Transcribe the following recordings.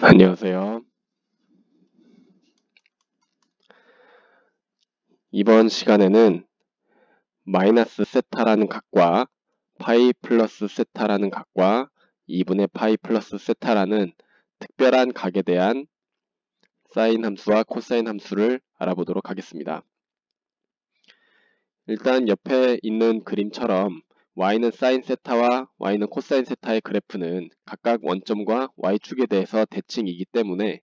안녕하세요. 이번 시간에는 마이너스 세타라는 각과 파이 플러스 세타라는 각과 2분의 파이 플러스 세타라는 특별한 각에 대한 사인 함수와 코사인 함수를 알아보도록 하겠습니다. 일단 옆에 있는 그림처럼 y는 사인 세타와 y는 코사인 세타의 그래프는 각각 원점과 y축에 대해서 대칭이기 때문에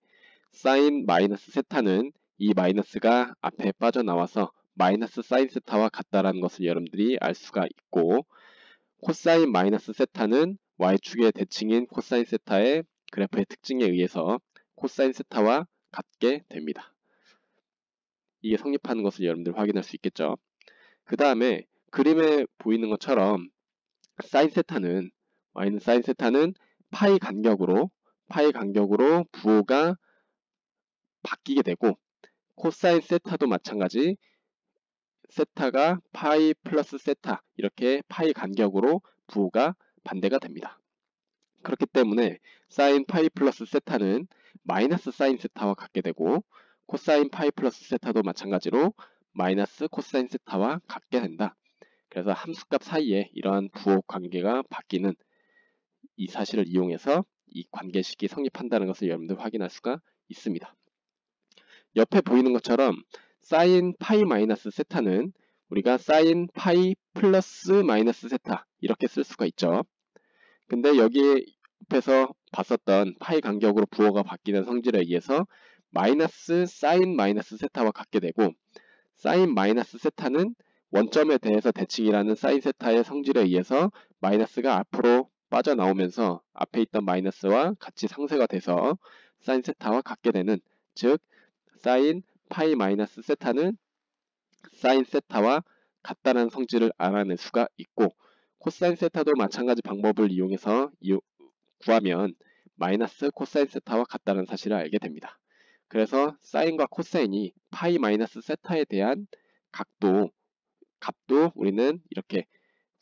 사인 마이너스 세타는 이 마이너스가 앞에 빠져나와서 마이너스 사인 세타와 같다라는 것을 여러분들이 알 수가 있고, 코사인 마이너스 세타는 y축의 대칭인 코사인 세타의 그래프의 특징에 의해서 코사인 세타와 같게 됩니다. 이게 성립하는 것을 여러분들 확인할 수 있겠죠. 그 다음에 그림에 보이는 것처럼 사인 세타는 y는 사인 세타는 파이 간격으로 부호가 바뀌게 되고, 코사인 세타도 마찬가지 세타가 파이 플러스 세타 이렇게 파이 간격으로 부호가 반대가 됩니다. 그렇기 때문에 사인 파이 플러스 세타는 마이너스 사인 세타와 같게 되고, 코사인 파이 플러스 세타도 마찬가지로 마이너스 코사인 세타와 같게 된다. 그래서 함수값 사이에 이러한 부호 관계가 바뀌는 이 사실을 이용해서 이 관계식이 성립한다는 것을 여러분들 확인할 수가 있습니다. 옆에 보이는 것처럼 사인 파이 마이너스 세타는 우리가 사인 파이 플러스 마이너스 세타 이렇게 쓸 수가 있죠. 근데 여기 옆에서 봤었던 파이 간격으로 부호가 바뀌는 성질에 의해서 마이너스 사인 마이너스 세타와 같게 되고, 사인 마이너스 세타는 원점에 대해서 대칭이라는 사인 세타의 성질에 의해서 마이너스가 앞으로 빠져나오면서 앞에 있던 마이너스와 같이 상쇄가 돼서 사인 세타와 같게 되는, 즉 사인 파이 마이너스 세타는 사인 세타와 같다는 성질을 알아낼 수가 있고, 코사인 세타도 마찬가지 방법을 이용해서 구하면 마이너스 코사인 세타와 같다는 사실을 알게 됩니다. 그래서 사인과 코사인이 파이 마이너스 세타에 대한 값도 우리는 이렇게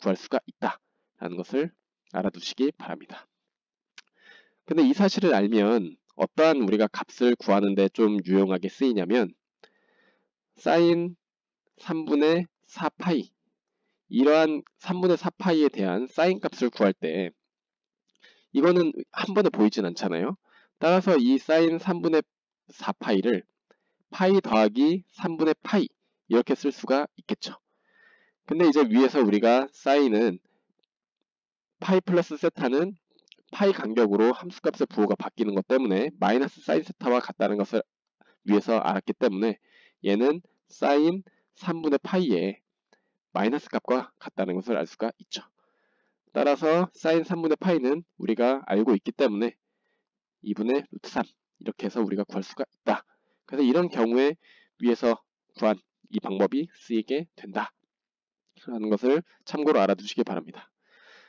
구할 수가 있다라는 것을 알아두시기 바랍니다. 근데 이 사실을 알면 어떠한 우리가 값을 구하는데 좀 유용하게 쓰이냐면, 사인 3분의 4파이, 이러한 3분의 4파이에 대한 사인 값을 구할 때 이거는 한 번에 보이진 않잖아요. 따라서 이 사인 3분의 4파이를 파이 더하기 3분의 파이 이렇게 쓸 수가 있겠죠. 근데 이제 위에서 우리가 사인은 파이 플러스 세타는 파이 간격으로 함수값의 부호가 바뀌는 것 때문에 마이너스 사인 세타와 같다는 것을 위에서 알았기 때문에 얘는 사인 3분의 파이에 마이너스 값과 같다는 것을 알 수가 있죠. 따라서 사인 3분의 파이는 우리가 알고 있기 때문에 2분의 루트 3 이렇게 해서 우리가 구할 수가 있다. 그래서 이런 경우에 위에서 구한 이 방법이 쓰이게 된다 라는 것을 참고로 알아두시기 바랍니다.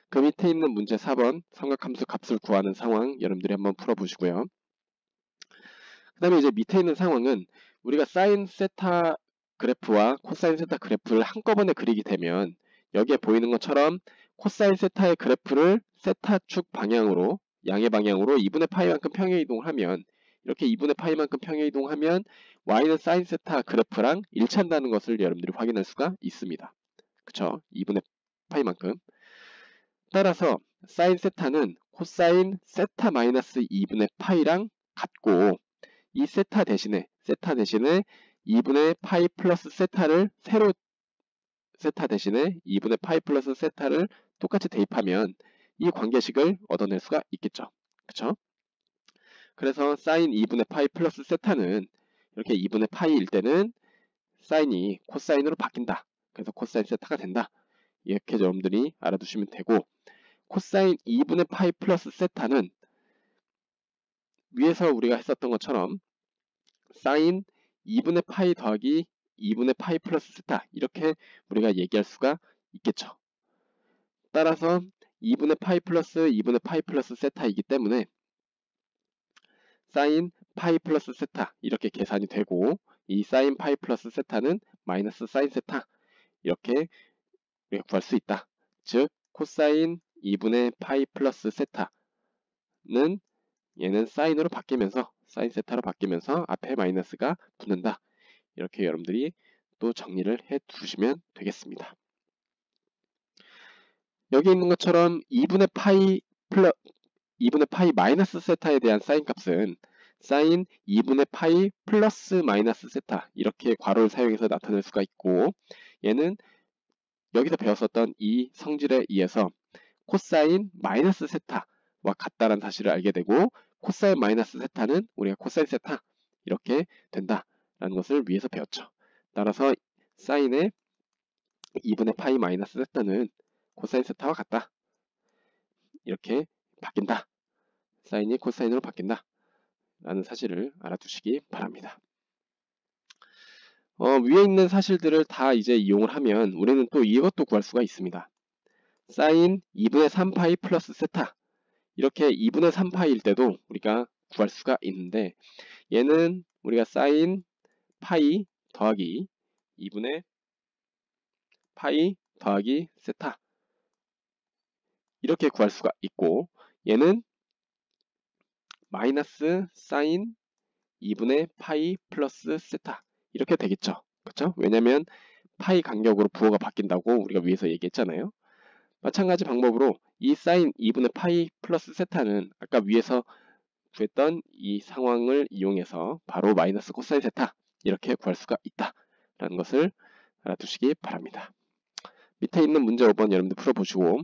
그 밑에 있는 문제 4번 삼각함수 값을 구하는 상황 여러분들이 한번 풀어보시고요. 그 다음에 이제 밑에 있는 상황은 우리가 사인 세타 그래프와 코사인 세타 그래프를 한꺼번에 그리게 되면 여기에 보이는 것처럼 코사인 세타의 그래프를 세타축 방향으로 양의 방향으로 2분의 파이만큼 평행이동을 하면, 이렇게 2분의 파이만큼 평행이동하면 y는 사인 세타 그래프랑 일치한다는 것을 여러분들이 확인할 수가 있습니다. 그쵸? 2분의 파이만큼. 따라서 사인 세타는 코사인 세타 마이너스 2분의 파이랑 같고, 이 세타 대신에 2분의 파이 플러스 세타를 세로 세타 대신에 2분의 파이 플러스 세타를 똑같이 대입하면 이 관계식을 얻어낼 수가 있겠죠. 그쵸? 그래서 사인 2분의 파이 플러스 세타는 이렇게 2분의 파이일 때는 사인이 코사인으로 바뀐다. 그래서 코사인 세타가 된다. 이렇게 여러분들이 알아두시면 되고, 코사인 2분의 파이 플러스 세타는 위에서 우리가 했었던 것처럼 사인 2분의 파이 더하기 2분의 파이 플러스 세타 이렇게 우리가 얘기할 수가 있겠죠. 따라서 2분의 파이 플러스 2분의 파이 플러스 세타이기 때문에 사인 파이 플러스 세타 이렇게 계산이 되고, 이 사인 파이 플러스 세타는 마이너스 사인 세타 이렇게 우리가 구할 수 있다. 즉 코사인 2분의 파이 플러스 세타는 얘는 사인으로 바뀌면서 사인 세타로 바뀌면서 앞에 마이너스가 붙는다. 이렇게 여러분들이 또 정리를 해 두시면 되겠습니다. 여기 있는 것처럼 2분의 파이 마이너스 세타에 대한 사인 값은 사인 2분의 파이 플러스 마이너스 세타 이렇게 괄호를 사용해서 나타낼 수가 있고, 얘는 여기서 배웠었던 이 성질에 의해서 코사인 마이너스 세타와 같다는 사실을 알게 되고, 코사인 마이너스 세타는 우리가 코사인 세타 이렇게 된다라는 것을 위에서 배웠죠. 따라서 사인의 2분의 파이 마이너스 세타는 코사인 세타와 같다. 이렇게 바뀐다. 사인이 코사인으로 바뀐다. 라는 사실을 알아두시기 바랍니다. 위에 있는 사실들을 다 이제 이용을 하면 우리는 또 이것도 구할 수가 있습니다. 사인 2분의 3파이 플러스 세타, 이렇게 2분의 3파이일 때도 우리가 구할 수가 있는데, 얘는 우리가 사인 파이 더하기 2분의 파이 더하기 세타 이렇게 구할 수가 있고, 얘는 마이너스 사인 2분의 파이 플러스 세타 이렇게 되겠죠. 그렇죠? 왜냐면 파이 간격으로 부호가 바뀐다고 우리가 위에서 얘기했잖아요. 마찬가지 방법으로 이 사인 2분의 파이 플러스 세타는 아까 위에서 구했던 이 상황을 이용해서 바로 마이너스 코사인 세타 이렇게 구할 수가 있다라는 것을 알아두시기 바랍니다. 밑에 있는 문제 5번 여러분들 풀어보시고,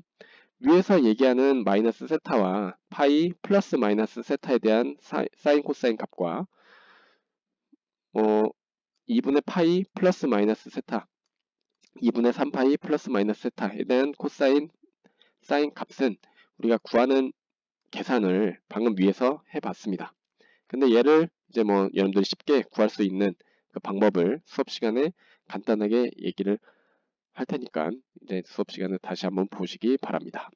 위에서 얘기하는 마이너스 세타와 파이 플러스 마이너스 세타에 대한 사인 코사인 값과 2분의 파이 플러스 마이너스 세타, 2분의 3파이 플러스 마이너스 세타에 대한 코사인 사인 값은 우리가 구하는 계산을 방금 위에서 해봤습니다. 근데 얘를 이제 여러분들이 쉽게 구할 수 있는 그 방법을 수업 시간에 간단하게 얘기를 할 테니까 이제 수업 시간에 다시 한번 보시기 바랍니다.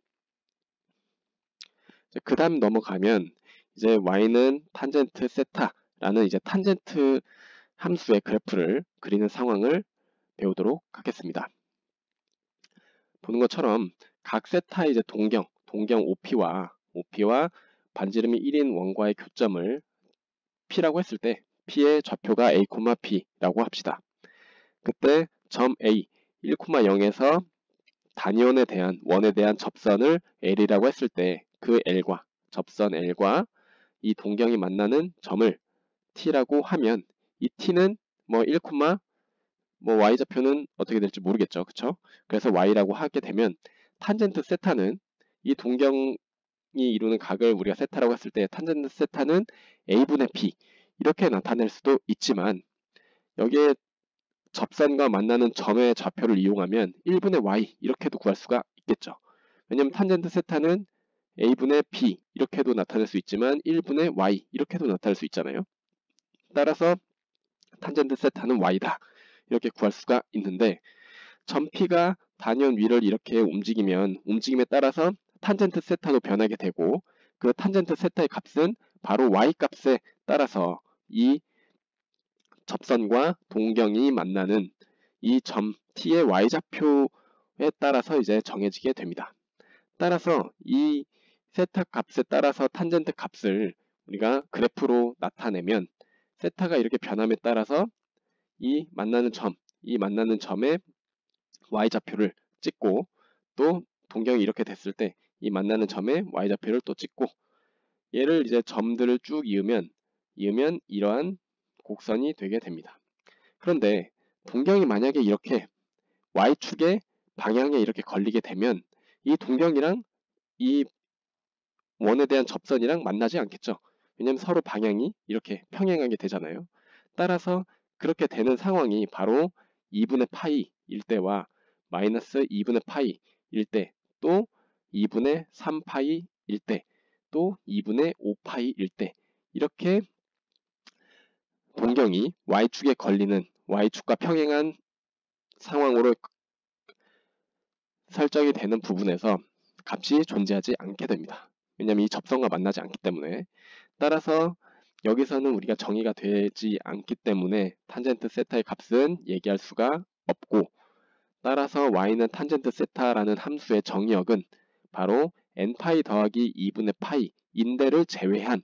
그 다음 넘어가면 이제 y는 탄젠트 세타라는 이제 탄젠트 함수의 그래프를 그리는 상황을 배우도록 하겠습니다. 보는 것처럼 각 세타의 이제 동경 OP와 반지름이 1인 원과의 교점을 P라고 했을 때 P의 좌표가 A, P라고 합시다. 그때 점 A 1,0에서 단위원에 대한 접선을 L이라고 했을 때 그 L과 접선 L과 이 동경이 만나는 점을 T라고 하면 이 T는 1, y좌표는 어떻게 될지 모르겠죠. 그쵸? 그래서 y라고 하게 되면 탄젠트 세타는 이 동경이 이루는 각을 우리가 세타라고 했을 때 탄젠트 세타는 a분의 b 이렇게 나타낼 수도 있지만, 여기에 접선과 만나는 점의 좌표를 이용하면 1분의 y 이렇게도 구할 수가 있겠죠. 왜냐면 탄젠트 세타는 a분의 b 이렇게도 나타낼 수 있지만 1분의 y 이렇게도 나타낼 수 있잖아요. 따라서 탄젠트 세타는 y다 이렇게 구할 수가 있는데, 점 P가 단위원 위를 이렇게 움직이면 움직임에 따라서 탄젠트 세타도 변하게 되고, 그 탄젠트 세타의 값은 바로 y 값에 따라서 이 접선과 동경이 만나는 이 점 T의 y좌표에 따라서 이제 정해지게 됩니다. 따라서 이 세타 값에 따라서 탄젠트 값을 우리가 그래프로 나타내면 세타가 이렇게 변함에 따라서 이 만나는 점의 y좌표를 찍고, 또 동경이 이렇게 됐을 때 이 만나는 점의 y좌표를 또 찍고, 얘를 이제 점들을 쭉 이으면 이러한 곡선이 되게 됩니다. 그런데 동경이 만약에 이렇게 y축의 방향에 이렇게 걸리게 되면 이 동경이랑 이 원에 대한 접선이랑 만나지 않겠죠. 왜냐하면 서로 방향이 이렇게 평행하게 되잖아요. 따라서 그렇게 되는 상황이 바로 2분의 파이일 때와 마이너스 2분의 파이일 때, 또 2분의 3파이일 때, 또 2분의 5파이일 때, 이렇게 동경이 y축에 걸리는 y축과 평행한 상황으로 설정이 되는 부분에서 값이 존재하지 않게 됩니다. 왜냐하면 이 접선과 만나지 않기 때문에. 따라서 여기서는 우리가 정의가 되지 않기 때문에 탄젠트 세타의 값은 얘기할 수가 없고, 따라서 y는 탄젠트 세타라는 함수의 정의역은 바로 n파이 더하기 2분의 파이 인대를 제외한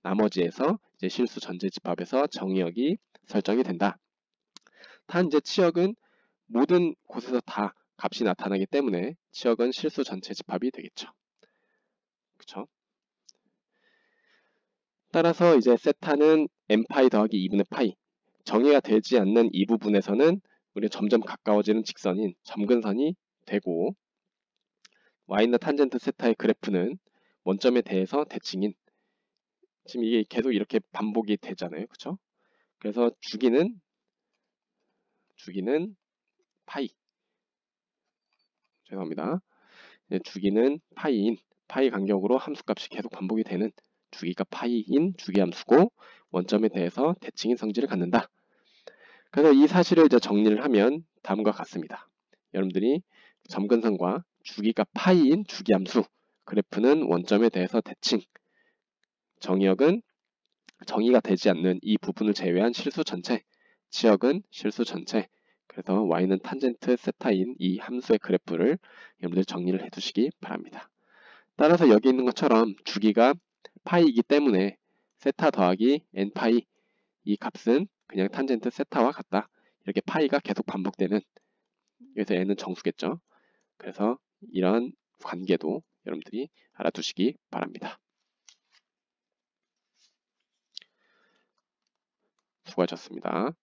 나머지에서 이제 실수 전체 집합에서 정의역이 설정이 된다. 단 이제 치역은 모든 곳에서 다 값이 나타나기 때문에 치역은 실수 전체 집합이 되겠죠. 그쵸? 따라서 이제 세타는 n파이 더하기 2분의 파이, 정의가 되지 않는 이 부분에서는 우리 점점 가까워지는 직선인 점근선이 되고, y는 탄젠트 세타의 그래프는 원점에 대해서 대칭인, 지금 이게 계속 이렇게 반복이 되잖아요. 그쵸? 그래서 주기는 파이, 죄송합니다. 주기는 파이인, 파이 간격으로 함수값이 계속 반복이 되는 주기가 파이인 주기함수고 원점에 대해서 대칭인 성질을 갖는다. 그래서 이 사실을 이제 정리를 하면 다음과 같습니다. 여러분들이 점근선과 주기가 파이인 주기함수, 그래프는 원점에 대해서 대칭, 정의역은 정의가 되지 않는 이 부분을 제외한 실수 전체, 치역은 실수 전체. 그래서 y는 탄젠트 세타인 이 함수의 그래프를 여러분들 정리를 해두시기 바랍니다. 따라서 여기 있는 것처럼 주기가 파이이기 때문에 세타 더하기 n파이, 이 값은 그냥 탄젠트 세타와 같다. 이렇게 파이가 계속 반복되는, 그래서 n은 정수겠죠. 그래서 이런 관계도 여러분들이 알아두시기 바랍니다. 수고하셨습니다.